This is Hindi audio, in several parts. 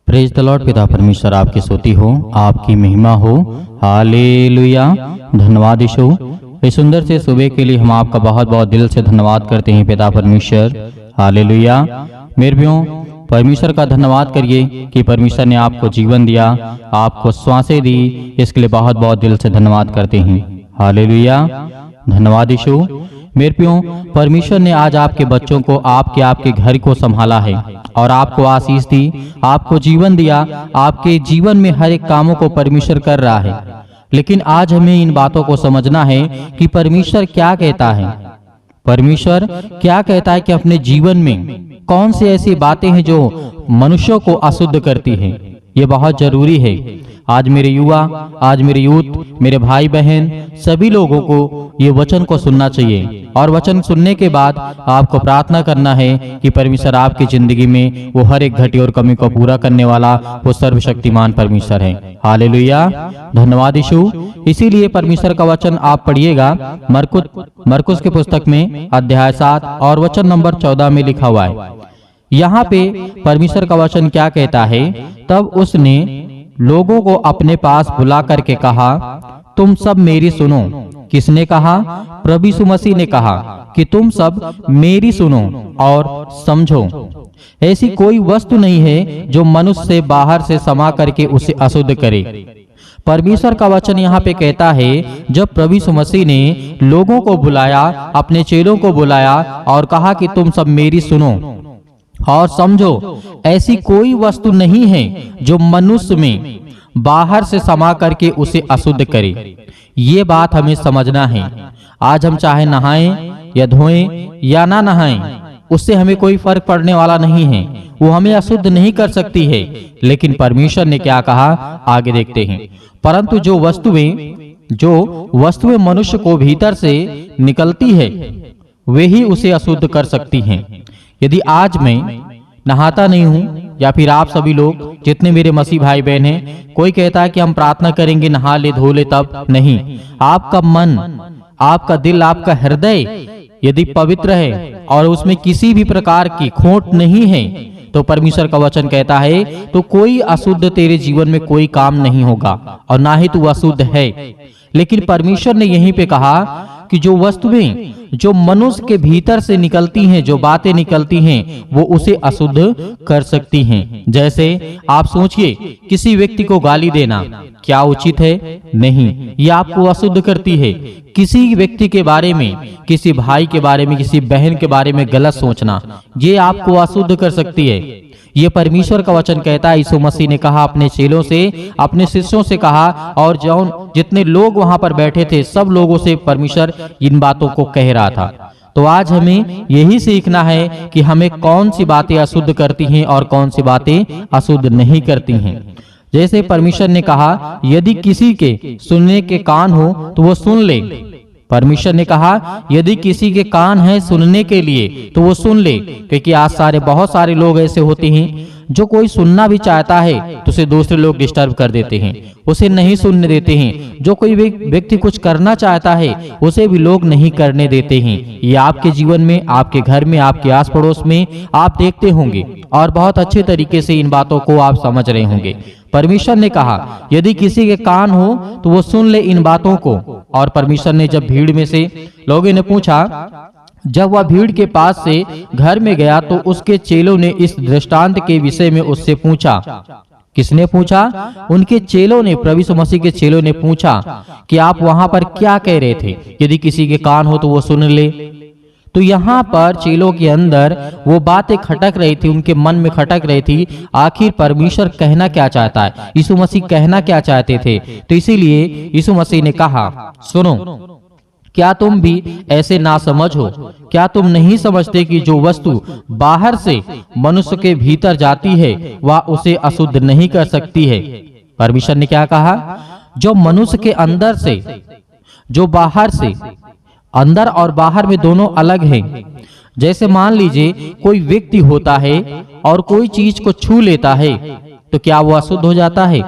Praise the Lord. पिता परमेश्वर आपकी स्तुति हो, आपकी महिमा हो। हालेलुया। धन्यवाद यीशु। इस सुंदर से सुबह के लिए हम आपका बहुत बहुत दिल से धन्यवाद करते हैं पिता परमेश्वर। हालेलुया। मेरे प्रियो, परमेश्वर का धन्यवाद करिए कि परमेश्वर ने आपको जीवन दिया, आपको श्वासें दी। इसके लिए बहुत बहुत दिल से धन्यवाद करते हैं। हालेलुया। धन्यवाद यीशु। मेरे प्रियो, परमेश्वर ने आज आपके बच्चों को, आपके घर को संभाला है और आपको आशीष दी, आपको जीवन दिया। आपके जीवन में हर एक कामों को परमेश्वर कर रहा है। लेकिन आज हमें इन बातों को समझना है कि परमेश्वर क्या कहता है। परमेश्वर क्या कहता है कि अपने जीवन में कौन सी ऐसी बातें हैं जो मनुष्यों को अशुद्ध करती हैं। ये बहुत जरूरी है। आज मेरे युवा, आज मेरे यूथ, मेरे भाई बहन, सभी लोगों को ये वचन को सुनना चाहिए। और वचन सुनने के बाद आपको प्रार्थना करना है कि परमेश्वर आपकी जिंदगी में वो हर एक घटी और कमी को पूरा करने वाला वो सर्वशक्तिमान परमेश्वर है। हालेलुया। धन्यवाद यीशु। इसीलिए परमेश्वर का वचन आप पढ़िएगा। मरकुस के पुस्तक में अध्याय 7 और वचन नंबर 14 में लिखा हुआ है। यहाँ पे परमेश्वर का वचन क्या कहता है? तब उसने लोगों को अपने पास बुला करके कहा, तुम सब मेरी सुनो। किसने कहा? प्रभु यीशु मसीह ने कहा कि तुम सब मेरी सुनो और समझो। ऐसी कोई वस्तु नहीं है जो मनुष्य से बाहर से समा करके उसे अशुद्ध करे। परमेश्वर का वचन यहाँ पे कहता है, जब प्रभु यीशु मसीह ने लोगों को बुलाया, अपने चेलों को बुलाया और कहा कि तुम सब मेरी सुनो और समझो, ऐसी कोई वस्तु नहीं है जो मनुष्य में बाहर से समा करके उसे अशुद्ध करे। ये बात हमें समझना है। आज हम चाहे नहाएं या धोएं या ना नहाएं, उससे हमें कोई फर्क पड़ने वाला नहीं है। वो हमें अशुद्ध नहीं कर सकती है। लेकिन परमेश्वर ने क्या कहा, आगे देखते हैं। परंतु जो वस्तुएं मनुष्य को भीतर से निकलती है, वे ही उसे अशुद्ध कर सकती हैं। यदि आज मैं नहाता नहीं हूँ, या फिर आप सभी लोग जितने मेरे मसीह भाई बहन हैं, कोई कहता है कि हम प्रार्थना करेंगे, नहा ले धो ले, तब नहीं। आपका मन, आपका दिल, आपका हृदय यदि पवित्र है और उसमें किसी भी प्रकार की खोट नहीं है, तो परमेश्वर का वचन कहता है तो कोई अशुद्ध तेरे जीवन में कोई काम नहीं होगा और ना ही तू अशुद्ध है। लेकिन परमेश्वर ने यहीं पे कहा कि जो वस्तुएं जो मनुष्य के भीतर से निकलती हैं, जो बातें निकलती हैं, वो उसे अशुद्ध कर सकती हैं। जैसे आप सोचिए, किसी व्यक्ति को गाली देना क्या उचित है? नहीं, ये आपको अशुद्ध करती है। किसी व्यक्ति के बारे में, किसी भाई के बारे में, किसी बहन के बारे में गलत सोचना, ये आपको अशुद्ध कर सकती है। ये परमेश्वर का वचन कहता है। यीशु मसीह ने कहा अपने चेलों से, अपने शिष्यों से कहा, और जितने लोग वहां पर बैठे थे सब लोगों से परमेश्वर इन बातों को कह रहा था। तो आज हमें यही सीखना है कि हमें कौन सी बातें अशुद्ध करती हैं और कौन सी बातें अशुद्ध नहीं करती हैं। जैसे परमेश्वर ने कहा, यदि किसी के सुनने के कान हो तो वो सुन ले। परमेश्वर ने कहा यदि किसी के कान है सुनने के लिए तो वो सुन ले। क्योंकि आज बहुत सारे लोग ऐसे होते हैं जो कोई सुनना भी चाहता है तो उसे दूसरे लोग डिस्टर्ब कर देते हैं, उसे नहीं सुनने देते हैं। जो कोई व्यक्ति कुछ करना चाहता है उसे भी लोग नहीं करने देते हैं। ये आपके जीवन में, आपके घर में, आपके आस पड़ोस में आप देखते होंगे और बहुत अच्छे तरीके से इन बातों को आप समझ रहे होंगे। परमेश्वर ने कहा यदि किसी के कान हो तो वो सुन ले इन बातों को। और परमेश्वर ने जब भीड़ में से लोगों ने पूछा, जब वह भीड़ के पास से घर में गया तो उसके चेलों ने इस दृष्टांत के विषय में उससे पूछा। किसने पूछा? उनके चेलों ने, प्रभु यीशु मसीह के चेलों ने पूछा कि आप वहां पर क्या कह रहे थे? यदि किसी के कान हो तो वो सुन ले। तो यहाँ पर चेलों के अंदर वो बातें खटक रही थी, उनके मन में खटक रही थी, आखिर परमेश्वर कहना क्या चाहता है, यीशु मसीह कहना क्या चाहते थे। तो इसीलिए यीशु मसीह ने कहा, सुनो, क्या तुम भी ऐसे ना समझ हो? क्या तुम नहीं समझते कि जो वस्तु बाहर से मनुष्य के भीतर जाती है वह उसे अशुद्ध नहीं कर सकती है? परमेश्वर ने क्या कहा? जो मनुष्य के अंदर से, जो बाहर से, अंदर और बाहर में दोनों अलग हैं। जैसे मान लीजिए कोई व्यक्ति होता है और कोई चीज को छू लेता है, तो क्या वो अशुद्ध हो जाता है?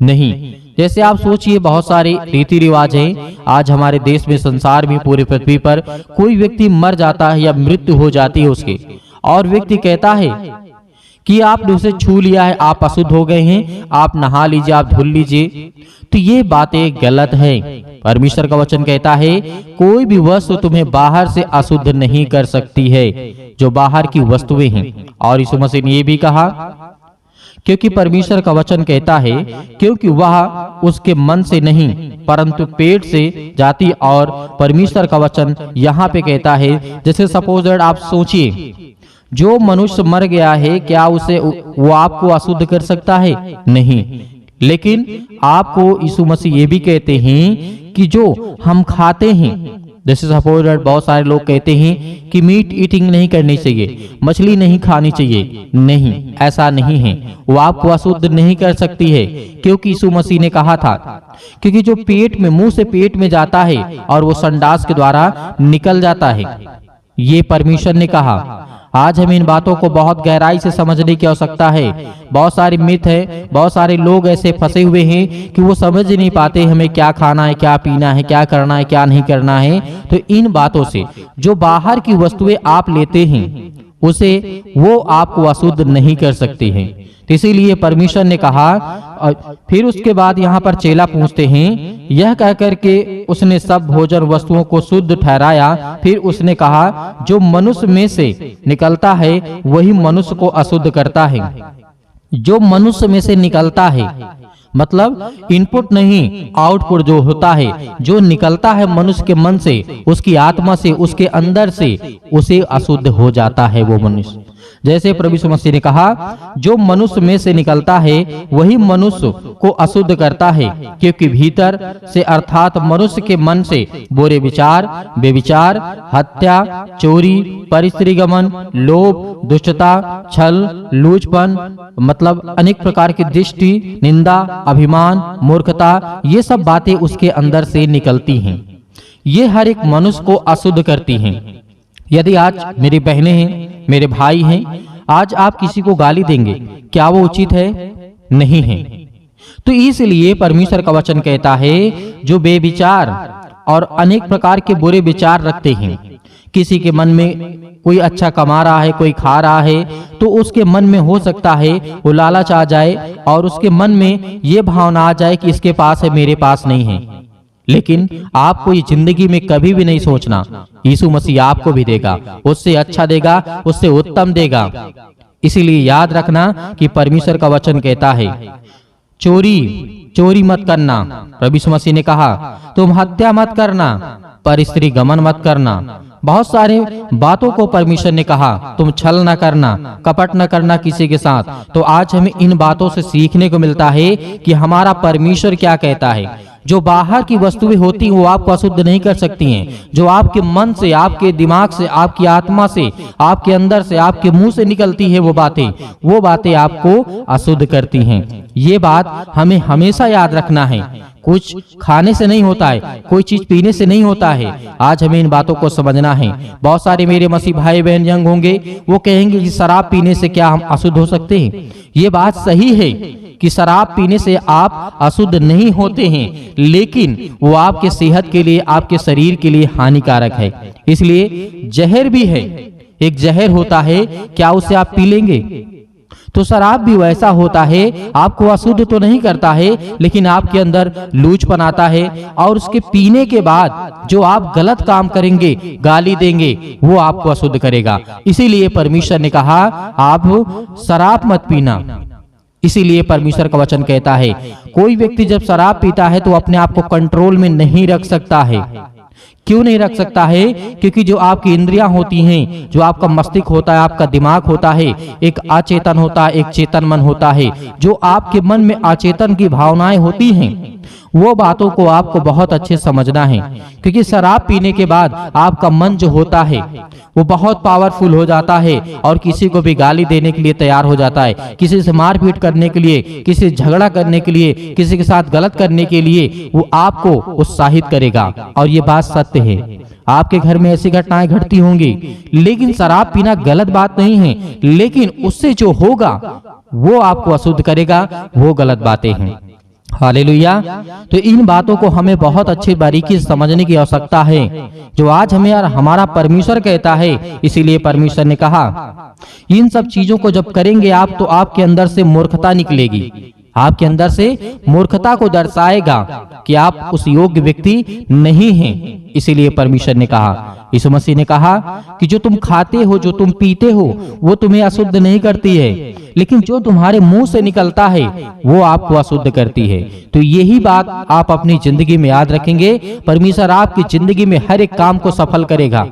नहीं। जैसे आप सोचिए, बहुत सारे रीति रिवाज हैं आज हमारे देश में, संसार में, पूरे पृथ्वी पर। कोई व्यक्ति मर जाता है या मृत्यु हो जाती है उसकी, और व्यक्ति कहता है कि आपने उसे छू लिया है, आप अशुद्ध हो गए हैं, आप नहा लीजिए, आप धुल लीजिए, तो ये बातें गलत है। परमेश्वर का वचन कहता है कोई भी वस्तु तुम्हें बाहर से अशुद्ध नहीं कर सकती है, जो बाहर की वस्तुएं हैं। और यीशु मसीह ने ये भी कहा, क्योंकि परमेश्वर का वचन कहता है क्योंकि वह उसके मन से नहीं परंतु पेट से जाती। और परमेश्वर का वचन यहाँ पे कहता है, जैसे सपोज दैट आप सोचिए, जो मनुष्य मर गया है क्या उसे वो आपको अशुद्ध कर सकता है? नहीं। लेकिन आपको यीशु मसीह ये भी कहते हैं कि जो हम खाते हैं, जैसे सपोज बहुत सारे लोग कहते हैं कि मीट ईटिंग नहीं करनी चाहिए, मछली नहीं खानी चाहिए। नहीं, ऐसा नहीं है, वो आपको अशुद्ध नहीं कर सकती है, क्योंकि यीशु मसीह ने कहा था, क्योंकि जो पेट में, मुंह से पेट में जाता है और वो संडास के द्वारा निकल जाता है, ये परमेश्वर ने कहा। आज हमें इन बातों को बहुत गहराई से समझने की आवश्यकता है। बहुत सारे मिथ है, बहुत सारे लोग ऐसे फंसे हुए हैं कि वो समझ नहीं पाते हमें क्या खाना है, क्या पीना है, क्या करना है, क्या नहीं करना है। तो इन बातों से जो बाहर की वस्तुएं आप लेते हैं उसे वो आपको अशुद्ध नहीं कर सकती हैं। तो इसीलिए परमेश्वर ने कहा। और फिर उसके बाद यहाँ पर चेला पूछते हैं, यह कहकर के उसने सब भोजन वस्तुओं को शुद्ध ठहराया। फिर उसने कहा, जो मनुष्य में से निकलता है वही मनुष्य को अशुद्ध करता है। जो मनुष्य में से निकलता है मतलब इनपुट नहीं, आउटपुट जो होता है, जो निकलता है मनुष्य के मन से, उसकी आत्मा से, उसके अंदर से, उसे अशुद्ध हो जाता है वो मनुष्य। जैसे प्रभु यीशु मसीह ने कहा, जो मनुष्य में से निकलता है वही मनुष्य को अशुद्ध करता है, क्योंकि भीतर से अर्थात मनुष्य के मन से बुरे विचार, बेविचार, हत्या, चोरी, परस्त्रीगमन, लोभ, दुष्टता, छल, लूचपन, मतलब अनेक प्रकार की दृष्टि, निंदा, अभिमान, मूर्खता, ये सब बातें उसके अंदर से निकलती हैं। ये हर एक मनुष्य को अशुद्ध करती हैं। यदि आज मेरी बहनें हैं, मेरे भाई हैं, आज आप किसी को गाली देंगे, क्या वो उचित है? नहीं है। तो इसलिए परमेश्वर का वचन कहता है, जो बेविचार और अनेक प्रकार के बुरे विचार रखते हैं, किसी के मन में कोई अच्छा कमा रहा है, कोई खा रहा है, तो उसके मन में हो सकता है वो लालच आ जाए और उसके मन में ये भावना आ जाए कि इसके पास है, मेरे पास नहीं है। लेकिन आपको ये जिंदगी में कभी भी नहीं सोचना, यीशु मसीह आपको भी देगा, उससे अच्छा देगा, उससे उत्तम देगा। इसीलिए याद रखना कि परमेश्वर का वचन कहता है, चोरी मत करना। प्रभु यीशु मसीह ने कहा, तुम हत्या मत करना, परस्त्री गमन मत करना। बहुत सारे बातों को परमेश्वर ने कहा, तुम छल न करना, कपट न करना किसी के साथ। तो आज हमें इन बातों से सीखने को मिलता है कि हमारा परमेश्वर क्या कहता है। जो बाहर की वस्तुएं होती हैं वो आपको अशुद्ध नहीं कर सकती हैं। जो आपके मन से, आपके दिमाग से, आपकी आत्मा से, आपके अंदर से, आपके मुंह से निकलती है वो बातें आपको अशुद्ध करती हैं। ये बात हमें हमेशा याद रखना है। कुछ खाने से नहीं होता है, कोई चीज पीने से नहीं होता है। आज हमें इन बातों को समझना है। बहुत सारे मेरे मसीह भाई बहन यंग होंगे, वो कहेंगे कि शराब पीने से क्या हम अशुद्ध हो सकते हैं? ये बात सही है कि शराब पीने से आप अशुद्ध नहीं होते हैं, लेकिन वो आपके सेहत के लिए, आपके शरीर के लिए हानिकारक है। इसलिए जहर भी है, एक जहर होता है, क्या उसे आप पी लेंगे? तो शराब भी वैसा होता है, आपको अशुद्ध तो नहीं करता है, लेकिन आपके अंदर लूचपन आता है और उसके पीने के बाद जो आप गलत काम करेंगे, गाली देंगे, वो आपको अशुद्ध करेगा। इसीलिए परमेश्वर ने कहा, आप शराब मत पीना। इसीलिए परमेश्वर का वचन कहता है, कोई व्यक्ति जब शराब पीता है तो अपने आप को कंट्रोल में नहीं रख सकता है। क्यों नहीं रख सकता है? क्योंकि जो आपकी इंद्रियां होती हैं, जो आपका मस्तिष्क होता है, आपका दिमाग होता है, एक अचेतन होता है, एक चेतन मन होता है। जो आपके मन में अचेतन की भावनाएं होती हैं, वो बातों को आपको बहुत अच्छे समझना है। क्योंकि शराब पीने के बाद आपका मन जो होता है वो बहुत पावरफुल हो जाता है और किसी को भी गाली देने के लिए तैयार हो जाता है, किसी से मारपीट करने के लिए, किसी से झगड़ा करने के लिए, किसी के साथ गलत करने के लिए वो आपको उत्साहित करेगा। और ये बात सत्य है, आपके घर में ऐसी घटनाएं घटती होंगी। लेकिन शराब पीना गलत बात नहीं है, लेकिन उससे जो होगा वो आपको अशुद्ध करेगा, वो गलत बातें हैं। हालेलुया। तो इन बातों को हमें बहुत अच्छी बारीकी से समझने की आवश्यकता है, जो आज हमें और हमारा परमेश्वर कहता है। इसीलिए परमेश्वर ने कहा, इन सब चीजों को जब करेंगे आप, तो आपके अंदर से मूर्खता निकलेगी, आपके अंदर से मूर्खता को दर्शाएगा कि आप उस योग्य व्यक्ति नहीं हैं। इसीलिए परमेश्वर ने कहा, यीशु मसीह ने कहा कि जो तुम खाते हो, जो तुम पीते हो, वो तुम्हें अशुद्ध नहीं करती है, लेकिन जो तुम्हारे मुंह से निकलता है वो आपको अशुद्ध करती है। तो यही बात आप अपनी जिंदगी में याद रखेंगे, परमेश्वर आपकी जिंदगी में हर एक काम को सफल करेगा।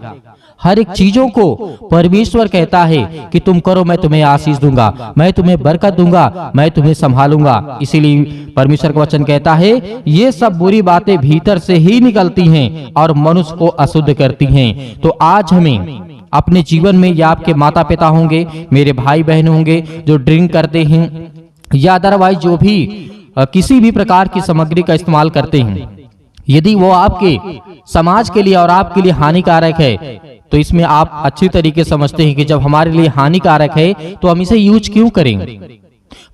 हर एक चीजों को परमेश्वर कहता है कि तुम करो, मैं तुम्हें आशीष दूंगा, मैं तुम्हें बरकत दूंगा, मैं तुम्हें संभालूंगा। इसीलिए परमेश्वर का वचन कहता है, ये सब बुरी बातें भीतर से ही निकलती हैं और मनुष्य को अशुद्ध करती हैं। तो आज हमें अपने जीवन में, या आपके माता पिता होंगे, मेरे भाई बहन होंगे जो ड्रिंक करते हैं, या अदरवाइज जो भी किसी भी प्रकार की सामग्री का इस्तेमाल करते हैं, यदि वो आपके समाज के लिए और आपके लिए हानिकारक है, तो इसमें आप अच्छी तरीके से समझते हैं कि जब हमारे लिए हानिकारक है तो हम इसे यूज क्यों करें।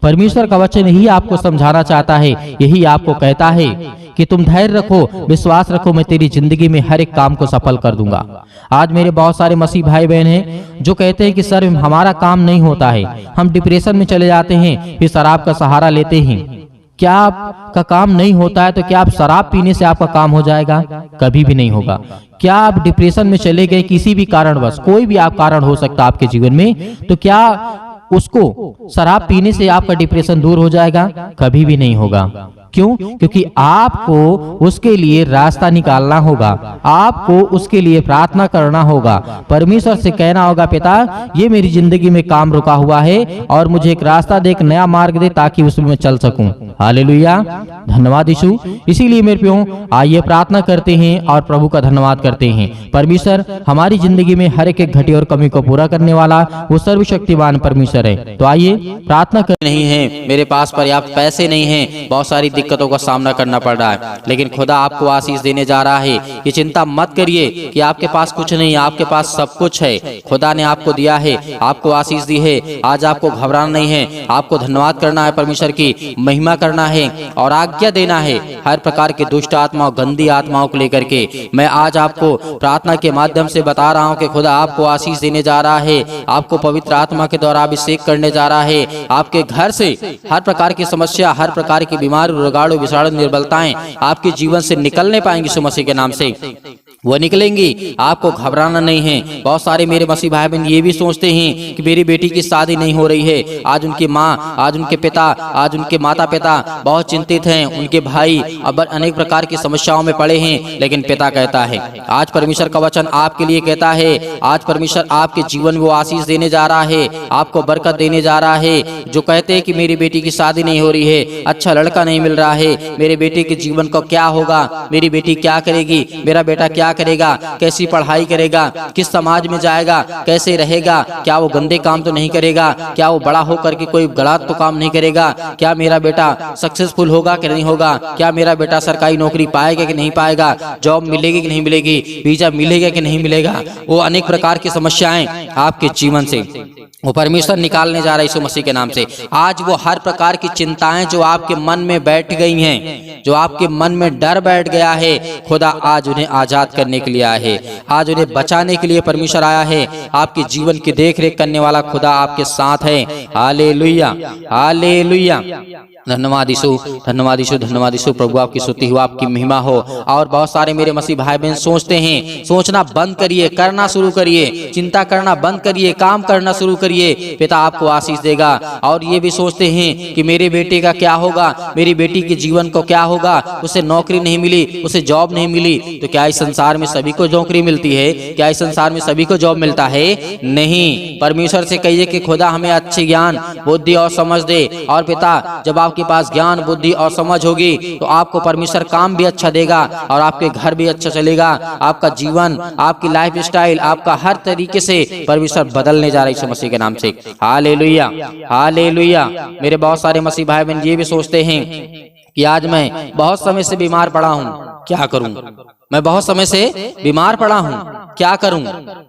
परमेश्वर का वचन यही आपको समझाना चाहता है, यही आपको कहता है कि तुम धैर्य रखो, विश्वास रखो, मैं तेरी जिंदगी में हर एक काम को सफल कर दूंगा। आज मेरे बहुत सारे मसीह भाई बहन हैं जो कहते हैं कि सर हमारा काम नहीं होता है, हम डिप्रेशन में चले जाते हैं, फिर शराब का सहारा लेते हैं। क्या आपका काम नहीं होता है तो क्या आप शराब पीने से आपका काम हो जाएगा? कभी भी नहीं होगा। क्या आप डिप्रेशन में चले गए किसी भी कारणवश, कोई भी आप कारण हो सकता है आपके जीवन में, तो क्या उसको शराब पीने से आपका डिप्रेशन दूर हो जाएगा? कभी भी नहीं होगा। क्यों? क्योंकि आपको उसके लिए रास्ता निकालना होगा, आपको उसके लिए प्रार्थना करना होगा, परमेश्वर से कहना होगा, पिता ये मेरी जिंदगी में काम रुका हुआ है और मुझे एक रास्ता दे, एक नया मार्ग दे, ताकि उसमें मैं चल सकूं। हालेलुया, धन्यवाद यीशु। इसीलिए मेरे प्रियो, आइए प्रार्थना करते हैं और प्रभु का धन्यवाद करते हैं। परमेश्वर हमारी जिंदगी में हर एक घटी और कमी को पूरा करने वाला वो सर्वशक्तिमान परमेश्वर है। तो आइए प्रार्थना कर। नहीं है, मेरे पास पर्याप्त पैसे नहीं हैं, बहुत सारी दिक्कतों का सामना करना पड़ रहा है, लेकिन खुदा आपको आशीष देने जा रहा है। ये चिंता मत करिए कि आपके पास कुछ नहीं, आपके पास सब कुछ है। खुदा ने आपको दिया है, आपको आशीष दी है। आज आपको घबराना नहीं है, आपको धन्यवाद करना है, परमेश्वर की महिमा करना है और आज्ञा देना है हर प्रकार के दुष्ट आत्माओं, गंदी आत्माओं को लेकर के। मैं आज आपको प्रार्थना के माध्यम से बता रहा हूँ कि खुदा आपको आशीष देने जा रहा है, आपको पवित्र आत्मा के द्वारा अभिषेक करने जा रहा है। आपके घर से हर प्रकार की समस्या, हर प्रकार की बीमारी, रोगाणु, विषाणु, निर्बलताएं आपके जीवन से निकलने पाएंगी यीशु मसीह के नाम से, वो निकलेंगी। आपको घबराना नहीं है। बहुत सारे मेरे मसीह भाई बहन ये भी सोचते हैं कि मेरी बेटी की शादी नहीं हो रही है। आज उनकी माँ, आज उनके पिता, आज उनके माता पिता बहुत चिंतित हैं, उनके भाई अब अनेक प्रकार की समस्याओं में पड़े हैं, लेकिन पिता कहता है, आज परमेश्वर का वचन आपके लिए कहता है, आज परमेश्वर आपके जीवन में वो आशीष देने जा रहा है, आपको बरकत देने जा रहा है। जो कहते हैं कि मेरी बेटी की शादी नहीं हो रही है, अच्छा लड़का नहीं मिल रहा है, मेरे बेटे के जीवन को क्या होगा, मेरी बेटी क्या करेगी, मेरा बेटा क्या करेगा, कैसी पढ़ाई करेगा, किस समाज में जाएगा, कैसे रहेगा, क्या वो गंदे काम तो नहीं करेगा, क्या वो बड़ा होकर के कोई गलत तो काम नहीं करेगा, क्या मेरा बेटा सक्सेसफुल होगा कि नहीं होगा, क्या मेरा बेटा सरकारी नौकरी पाएगा कि नहीं पाएगा, जॉब मिलेगी कि नहीं मिलेगी, वीजा मिलेगा कि नहीं मिलेगा। वो अनेक प्रकार की समस्याएं आपके जीवन से वो परमेश्वर निकालने जा रहा है यीशु मसीह के नाम से। आज वो हर प्रकार की चिंताएं जो आपके मन में बैठ गई हैं, जो आपके मन में डर बैठ गया है, खुदा आज उन्हें आजाद करने के लिए आया है, आज उन्हें बचाने के लिए परमेश्वर आया है। आपके जीवन की देख रेख करने वाला खुदा आपके साथ है। हालेलुया, हालेलुया, धन्यवाद यीशु, धन्यवाद यीशु, धन्यवाद यीशु। प्रभु आपकी स्तुति हो, आपकी महिमा हो। और बहुत सारे मेरे मसीह भाई बहन सोचते हैं, सोचना बंद करिए, करना शुरू करिए, चिंता करना बंद करिए, काम करना शुरू करिए, पिता आपको आशीष देगा। और ये भी सोचते हैं कि मेरे बेटे का क्या होगा, मेरी बेटी के जीवन को क्या होगा, उसे नौकरी नहीं मिली, उसे जॉब नहीं मिली। तो क्या इस संसार में सभी को नौकरी मिलती है? क्या इस संसार में सभी को जॉब मिलता है? नहीं। परमेश्वर से कहिए कि खुदा हमें अच्छी ज्ञान, बुद्धि और समझ दे। और पिता, जब आपके पास ज्ञान, बुद्धि और समझ होगी तो आपको परमेश्वर काम भी अच्छा देगा और आपके घर भी अच्छा चलेगा। आपका जीवन, आपकी लाइफ स्टाइल, आपका हर तरीके से परमेश्वर बदलने जा रहा है यीशु मसीह के नाम से। Hallelujah, hallelujah. मेरे बहुत सारे मसीह भाई बहन ये भी सोचते हैं कि आज मैं बहुत समय से बीमार पड़ा हूँ, क्या करूं? मैं बहुत समय से बीमार पड़ा हूँ, क्या करूं?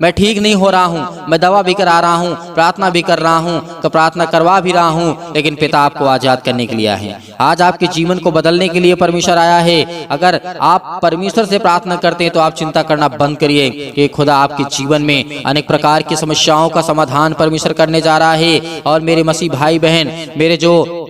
मैं ठीक नहीं हो रहा हूँ, मैं दवा भी करा रहा हूँ, प्रार्थना भी कर रहा हूँ, तो प्रार्थना करवा भी रहा हूँ, लेकिन पिता आपको आजाद करने के लिए आया है। आज आपके जीवन को बदलने के लिए परमेश्वर आया है। अगर आप परमेश्वर से प्रार्थना करते हैं तो आप चिंता करना बंद करिए कि खुदा आपके जीवन में अनेक प्रकार की समस्याओं का समाधान परमेश्वर करने जा रहा है। और मेरे मसीह भाई बहन, मेरे जो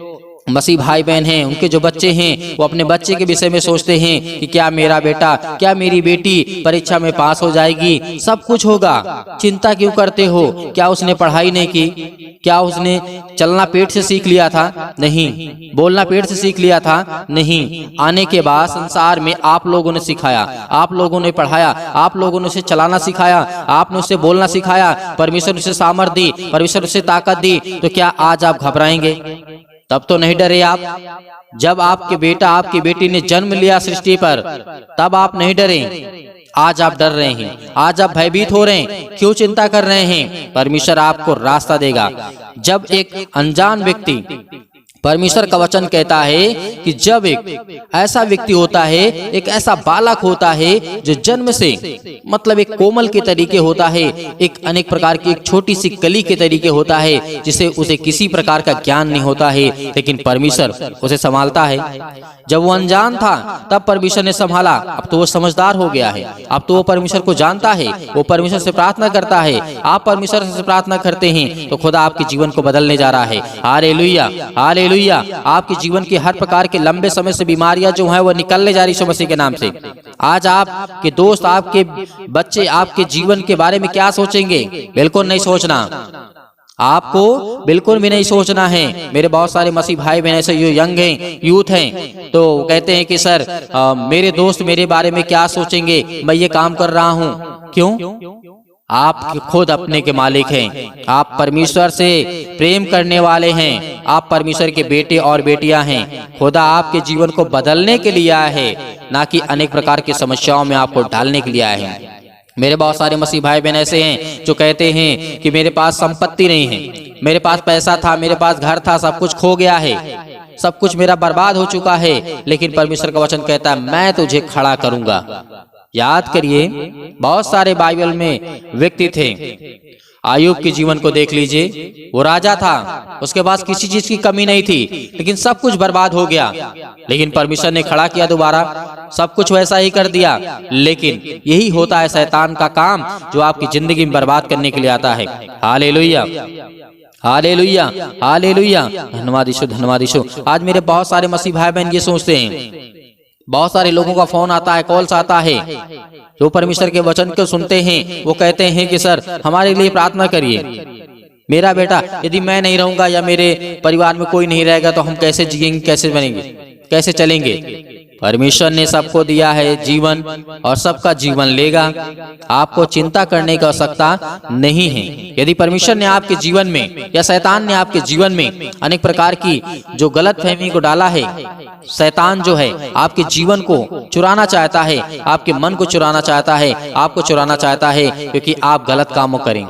मसीह भाई बहन हैं, उनके जो बच्चे हैं, वो अपने बच्चे के विषय में सोचते हैं कि क्या मेरा बेटा, क्या मेरी बेटी परीक्षा में पास हो जाएगी, सब कुछ होगा। चिंता क्यों करते हो? क्या उसने पढ़ाई नहीं की? क्या उसने चलना पेट से सीख लिया था? नहीं। बोलना पेट से सीख लिया था? नहीं। आने के बाद संसार में आप लोगों ने सिखाया, आप लोगों ने पढ़ाया, आप लोगों ने उसे चलाना सिखाया, आपने उसे बोलना सिखाया, परमेश्वर उसे सामर्थ दी, परमेश्वर उसे ताकत दी, तो क्या आज आप घबराएंगे? तब तो नहीं डरे आप। जब आपके बेटा, आपकी बेटी ने जन्म लिया सृष्टि पर, तब आप नहीं डरे। आज आप डर रहे हैं, आज आप भयभीत हो रहे हैं, क्यों चिंता कर रहे हैं? परमेश्वर आपको रास्ता देगा। जब एक अनजान व्यक्ति, परमेश्वर का वचन कहता है कि जब एक ऐसा व्यक्ति होता है, एक ऐसा बालक होता है जो जन्म से मतलब एक कोमल के तरीके होता है, एक अनेक प्रकार की एक छोटी सी कली के तरीके होता है, जिसे उसे किसी प्रकार का ज्ञान नहीं होता है, लेकिन परमेश्वर उसे संभालता है। जब वो अनजान था तब परमेश्वर ने संभाला, अब तो वो समझदार हो गया है, अब तो वो परमेश्वर को जानता है, वो परमेश्वर से प्रार्थना करता है। आप परमेश्वर से प्रार्थना करते हैं तो खुदा आपके जीवन को बदलने जा रहा है। Hallelujah, hallelujah. आपके जीवन की हर प्रकार के लंबे समय से बीमारियां जो हैं वो निकलने जा रही है मसीह के नाम से। आज आपके दोस्त, आपके बच्चे आपके जीवन के बारे में क्या सोचेंगे? बिल्कुल नहीं सोचना, आपको बिल्कुल भी नहीं सोचना है। मेरे बहुत सारे मसीह भाई बहन ऐसे यंग हैं, यूथ हैं, तो कहते हैं कि सर मेरे दोस्त मेरे बारे में क्या सोचेंगे, मैं ये काम कर रहा हूँ। क्यों? आप खुद अपने के मालिक हैं, आप परमेश्वर से प्रेम करने वाले हैं, आप परमेश्वर के बेटे और बेटियां हैं। खुदा आपके जीवन को बदलने के लिए आया है, ना कि अनेक प्रकार की समस्याओं में आपको डालने के लिए आया है। मेरे बहुत सारे मसीह भाई बहन ऐसे हैं जो कहते हैं कि मेरे पास संपत्ति नहीं है, मेरे पास पैसा था, मेरे पास घर था, सब कुछ खो गया है, सब कुछ मेरा बर्बाद हो चुका है, लेकिन परमेश्वर का वचन कहता है मैं तुझे खड़ा करूंगा। याद करिए, बहुत सारे बाइबल में व्यक्ति थे। आयुब के जीवन को देख लीजिए, वो राजा था, उसके पास किसी चीज की कमी नहीं थी, लेकिन सब कुछ बर्बाद हो गया, लेकिन परमेश्वर ने खड़ा किया दोबारा, सब कुछ वैसा ही कर दिया। लेकिन यही होता है शैतान का काम, जो आपकी जिंदगी में बर्बाद करने के लिए आता है। Hallelujah, hallelujah, hallelujah. धन्यवाद यीशु, धन्यवाद यीशु। आज मेरे बहुत सारे मसीह भाई बहन ये सोचते हैं, बहुत सारे लोगों का फोन आता है, कॉल्स आता है, जो परमेश्वर के वचन को सुनते हैं, वो कहते हैं कि सर हमारे लिए प्रार्थना करिए। मेरा बेटा, यदि मैं नहीं रहूंगा या मेरे परिवार में कोई नहीं रहेगा तो हम कैसे जिएंगे, कैसे बनेंगे, कैसे चलेंगे? परमेश्वर ने सबको दिया है जीवन और सबका जीवन लेगा। आपको चिंता करने की आवश्यकता नहीं है। यदि परमेश्वर ने आपके जीवन में या शैतान ने आपके जीवन में अनेक प्रकार की जो गलत फहमी को डाला है, शैतान जो है आपके जीवन को चुराना चाहता है, आपके मन को चुराना चाहता है, आपको चुराना चाहता है, क्योंकि आप गलत कामों करें।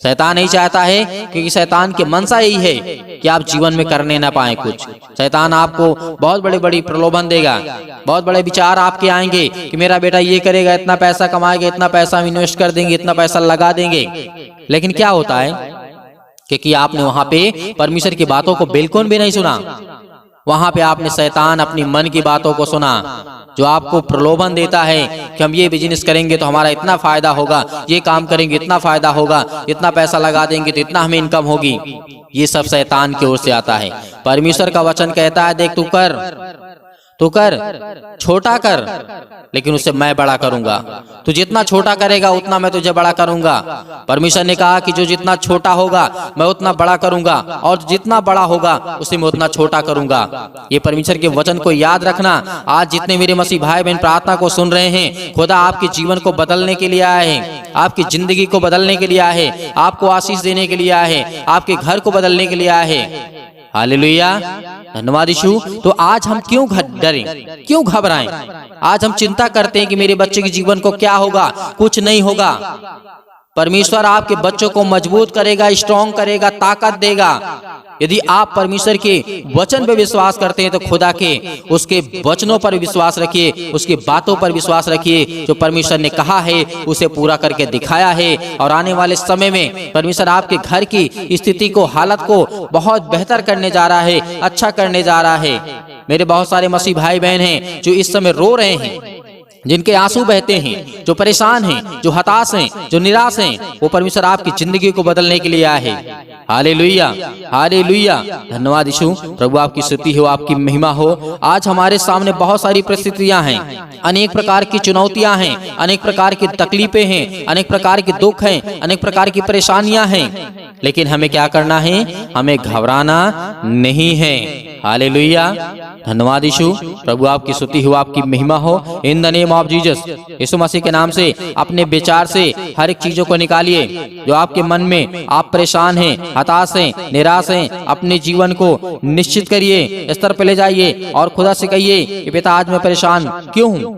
शैतान नहीं चाहता है, क्योंकि शैतान की मनसा यही है कि आप जीवन में करने ना पाए कुछ। शैतान आपको बहुत बड़ी बड़ी प्रलोभन देगा, बहुत बड़े विचार आपके आएंगे कि मेरा बेटा ये करेगा, इतना पैसा कमाएगा, इतना पैसा इन्वेस्ट कर देंगे, इतना पैसा लगा देंगे। लेकिन क्या होता है, क्योंकि आपने वहां पे परमेश्वर की बातों को बिल्कुल भी नहीं सुना, वहां पे आपने शैतान अपनी मन की बातों को सुना, जो आपको प्रलोभन देता है कि हम ये बिजनेस करेंगे तो हमारा इतना फायदा होगा, ये काम करेंगे इतना फायदा होगा, इतना पैसा लगा देंगे तो इतना हमें इनकम होगी। ये सब शैतान की ओर से आता है। परमेश्वर का वचन कहता है देख तू कर, छोटा कर, लेकिन उससे मैं बड़ा करूंगा। तू जितना छोटा करेगा उतना मैं तुझे बड़ा करूंगा। परमेश्वर ने कहा कि जो जितना छोटा होगा मैं उतना बड़ा करूंगा, और जितना बड़ा होगा उसे मैं उतना छोटा करूंगा। ये परमेश्वर के वचन को याद रखना। आज जितने मेरे मसीह भाई बहन प्रार्थना को सुन रहे हैं, खुदा आपके जीवन को बदलने के लिए आया है, आपकी जिंदगी को बदलने के लिए आया है, आपको आशीष देने के लिए आया है, आपके घर को बदलने के लिए आया है। हालेलुया, धन्यवाद यीशु। तो आज हम क्यों डरें, क्यों घबराएं? आज हम चिंता करते हैं कि मेरे बच्चे के जीवन को क्या होगा, कुछ नहीं होगा। परमेश्वर आपके बच्चों को मजबूत करेगा, स्ट्रॉन्ग करेगा, ताकत देगा। यदि आप परमेश्वर के वचन पर विश्वास करते हैं तो खुदा के उसके वचनों पर विश्वास रखिए, उसकी बातों पर विश्वास रखिए। जो परमेश्वर ने कहा है उसे पूरा करके दिखाया है, और आने वाले समय में परमेश्वर आपके घर की स्थिति को, हालत को बहुत बेहतर करने जा रहा है, अच्छा करने जा रहा है। मेरे बहुत सारे मसीह भाई बहन हैं जो इस समय रो रहे हैं, जिनके आंसू बहते हैं, जो परेशान हैं, जो हताश हैं, जो निराश हैं, वो परमेश्वर आपकी जिंदगी को बदलने के लिए आया है। हालेलुया, हालेलुया, धन्यवाद यीशु। प्रभु आपकी स्तुति हो, आपकी महिमा हो। आज हमारे सामने बहुत सारी परिस्थितियां हैं, अनेक प्रकार की चुनौतियां हैं, अनेक प्रकार की तकलीफें हैं, अनेक प्रकार के दुख हैं, अनेक प्रकार की परेशानियां हैं, लेकिन हमें क्या करना है? हमें घबराना नहीं है। हालेलुया, धन्यवाद यीशु। प्रभु आपकी स्तुति हो, आपकी महिमा हो। In the name of Jesus, यीशु मसीह के नाम से अपने विचार से हर एक चीजों को निकालिए जो आपके मन में, आप परेशान हैं, हताश हैं, निराश हैं। अपने जीवन को निश्चित करिए, स्तर पर ले जाइए और खुदा से कहिए कि पिता आज मैं परेशान क्यों हूँ।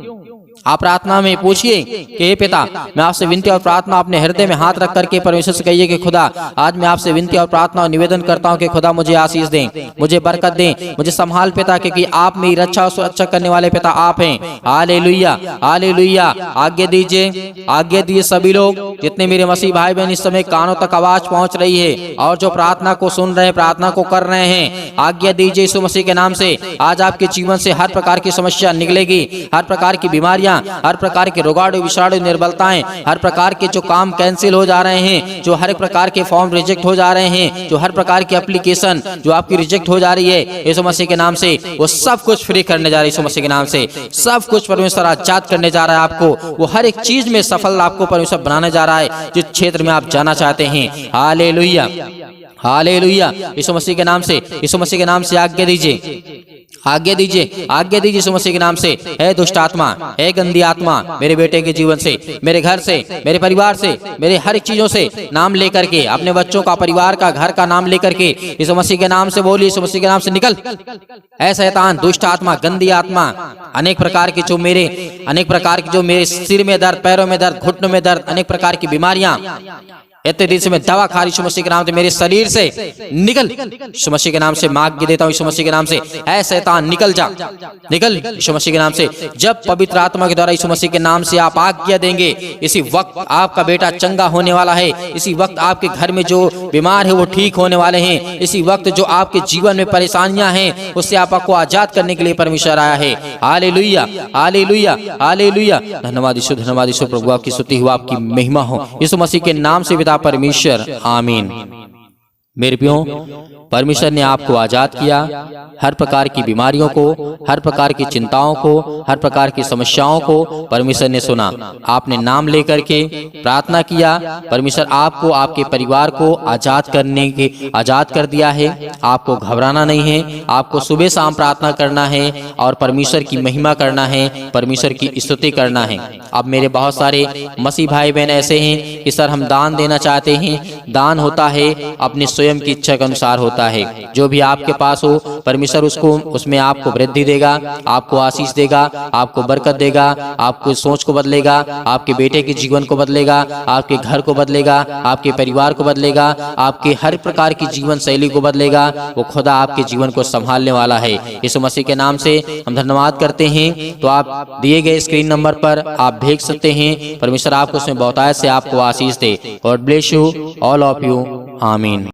आप प्रार्थना में पूछिए कि हे पिता, मैं आपसे विनती और प्रार्थना अपने हृदय में हाथ रख करके परमेश्वर से कहिए कि खुदा आज मैं आपसे विनती और प्रार्थना और निवेदन करता हूं कि खुदा मुझे आशीष दें, मुझे बरकत दें, मुझे संभाल पिता, क्योंकि आप मेरी रक्षा और सुरक्षा करने वाले पिता आप हैं। Hallelujah, hallelujah. आज्ञा दीजिए, आज्ञा दीजिए सभी लोग जितने मेरे मसीह भाई बहन इस समय कानों तक आवाज पहुंच रही है और जो प्रार्थना को सुन रहे हैं, प्रार्थना को कर रहे हैं, आज्ञा दीजिए यीशु मसीह के नाम से। आज आपके जीवन से हर प्रकार की समस्या निकलेगी, हर प्रकार की बीमारियां, हर प्रकार के रोगाणु, विषाणु, निर्बलताएं, हर प्रकार के जो काम कैंसिल हो जा रहे हैं, जो हर एक प्रकार के फॉर्म रिजेक्ट हो जा रहे हैं, जो हर प्रकार की एप्लीकेशन जो आपकी रिजेक्ट हो जा रही है, यीशु मसीह के नाम से वो सब कुछ फ्री करने जा रही है। यीशु मसीह के नाम से सब कुछ परमेश्वर आजाद करने जा रहा है आपको। वो हर एक चीज में सफल आपको परमेश्वर बनाने जा रहा है जिस क्षेत्र में आप जाना चाहते हैं। Hallelujah, hallelujah. यीशु मसीह के नाम से, यीशु मसीह के नाम से आज्ञा दीजिए, आज्ञा दीजिए, आज्ञा दीजिए यीशु मसीह के नाम से। है दुष्ट आत्मा, है गंदी आत्मा मेरे बेटे के जीवन से, मेरे घर से, मेरे परिवार से, मेरे हर एक चीजों से नाम लेकर के, अपने बच्चों का, परिवार का, घर का नाम लेकर के यीशु मसीह के नाम से बोलिए, यीशु मसीह के नाम से निकल। है शैतान, दुष्ट आत्मा, गंदी आत्मा, अनेक प्रकार की जो मेरे सिर में दर्द, पैरों में दर्द, घुटनों में दर्द, अनेक प्रकार की बीमारियां, इतने दिन से मैं दवा खा रही, यीशु मसीह के नाम से मेरे शरीर से निकल। यीशु मसीह के नाम से मैं आज्ञा देता हूँ, यीशु मसीह के नाम से ऐ शैतान निकल जा, निकल यीशु मसीह के नाम से। जब पवित्र आत्मा के द्वारा यीशु मसीह के नाम से आप आज्ञा देंगे, इसी वक्त आपका बेटा चंगा होने वाला है। इसी वक्त आपके घर में जो बीमार है वो ठीक होने वाले हैं। इसी वक्त जो आपके जीवन में परेशानियां हैं उससे आपको आजाद करने के लिए परमेश्वर आया है। Hallelujah, hallelujah, hallelujah. धन्यवाद यीशु, धन्यवाद यीशु। प्रभु आपकी स्तुति हो, आपकी महिमा हो, यीशु मसीह के नाम से परमेश्वर, आमीन। मेरे प्रियो, परमेश्वर ने आपको आजाद किया हर प्रकार की बीमारियों को, हर प्रकार की चिंताओं को, हर प्रकार की समस्याओं को परमेश्वर ने सुना। आपने नाम लेकर के प्रार्थना किया, परमेश्वर आपको, आपके परिवार को आजाद कर दिया है। आपको घबराना नहीं है, आपको सुबह शाम प्रार्थना करना है और परमेश्वर की महिमा करना है, परमेश्वर की स्तुति करना है। अब मेरे बहुत सारे मसीह भाई बहन ऐसे हैं कि सर हम दान देना चाहते हैं। दान होता है अपने स्वयं की इच्छा के अनुसार होता है। जो भी आपके पास हो परमेश्वर उसमें आपको वृद्धि देगा, आपको आशीष देगा, आपको बरकत देगा, आपको सोच को बदलेगा, आपके बेटे के जीवन को बदलेगा, आपके घर को बदलेगा, आपके परिवार को बदलेगा, आपके हर प्रकार की जीवन शैली को बदलेगा। वो खुदा आपके जीवन को संभालने वाला है। यीशु मसीह के नाम से हम धन्यवाद करते हैं। तो आप दिए गए स्क्रीन नंबर पर आप भेज सकते हैं। परमेश्वर आपको उसमें बहुतायत से आपको आशीष दे। God bless you, all of you, आमीन।